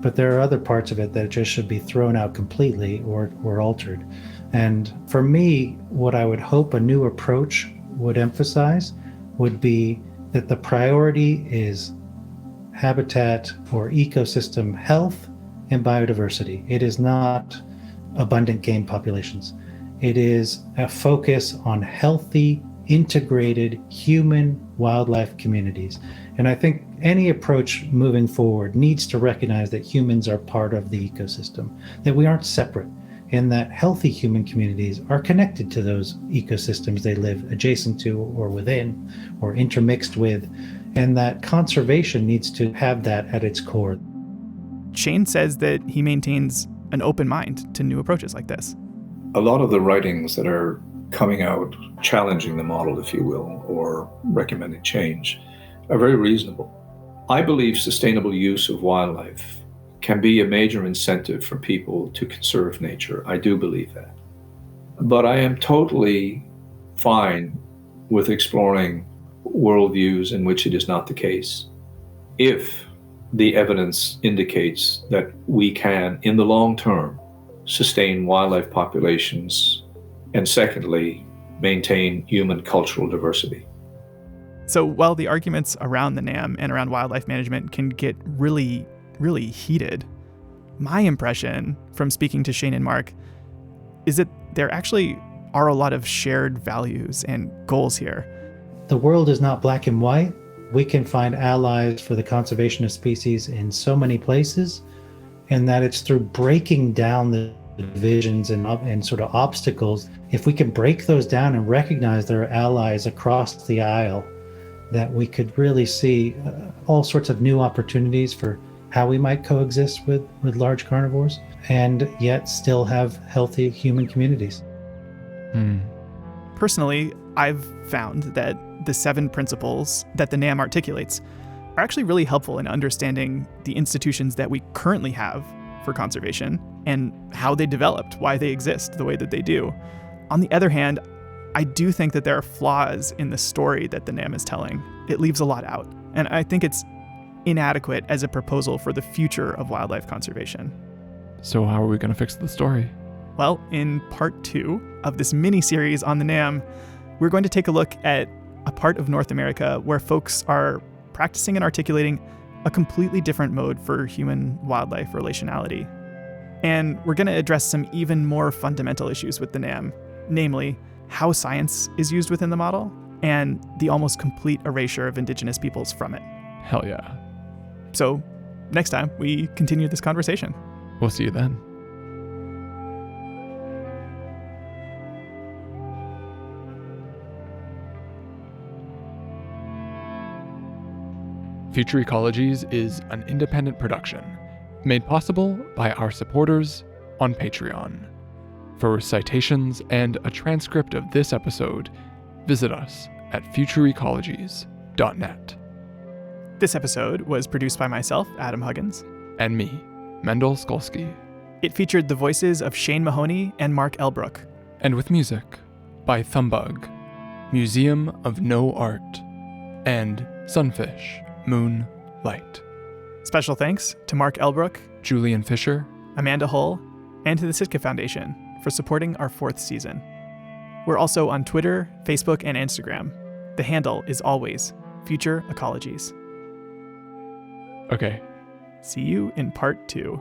E: But there are other parts of it that just should be thrown out completely or altered. And for me, what I would hope a new approach would emphasize would be that the priority is habitat or ecosystem health and biodiversity. It is not abundant game populations. It is a focus on healthy, integrated human wildlife communities. And I think any approach moving forward needs to recognize that humans are part of the ecosystem, that we aren't separate, and that healthy human communities are connected to those ecosystems they live adjacent to or within or intermixed with, and that conservation needs to have that at its core.
B: Shane says that he maintains an open mind to new approaches like this.
D: A lot of the writings that are coming out challenging the model, if you will, or recommending change are very reasonable. I believe sustainable use of wildlife can be a major incentive for people to conserve nature. I do believe that. But I am totally fine with exploring worldviews in which it is not the case, if the evidence indicates that we can, in the long term, sustain wildlife populations, and secondly, maintain human cultural diversity.
B: So while the arguments around the NAM and around wildlife management can get really, really heated, my impression from speaking to Shane and Mark is that there actually are a lot of shared values and goals here.
E: The world is not black and white. We can find allies for the conservation of species in so many places, and that it's through breaking down the divisions and sort of obstacles. If we can break those down and recognize there are allies across the aisle, that we could really see all sorts of new opportunities for how we might coexist with large carnivores and yet still have healthy human communities.
B: Personally, I've found that the 7 principles that the NAM articulates are actually really helpful in understanding the institutions that we currently have for conservation and how they developed, why they exist the way that they do. On the other hand, I do think that there are flaws in the story that the NAM is telling. It leaves a lot out, and I think it's inadequate as a proposal for the future of wildlife conservation.
C: So how are we going to fix the story?
B: Well, in part 2 of this mini-series on the NAM, we're going to take a look at a part of North America where folks are practicing and articulating a completely different mode for human-wildlife relationality. And we're going to address some even more fundamental issues with the NAM, namely how science is used within the model and the almost complete erasure of indigenous peoples from it.
C: Hell yeah.
B: So next time we continue this conversation.
C: We'll see you then. Future Ecologies is an independent production made possible by our supporters on Patreon. For citations and a transcript of this episode, visit us at futureecologies.net.
B: This episode was produced by myself, Adam Huggins.
C: And me, Mendel Skolsky.
B: It featured the voices of Shane Mahoney and Mark Elbrook.
C: And with music by Thumbug, Museum of No Art, and Sunfish, Moon, Light.
B: Special thanks to Mark Elbrook,
C: Julian Fisher,
B: Amanda Hull, and to the Sitka Foundation for supporting our 4th season. We're also on Twitter, Facebook, and Instagram. The handle is always Future Ecologies.
C: Okay.
B: See you in part 2.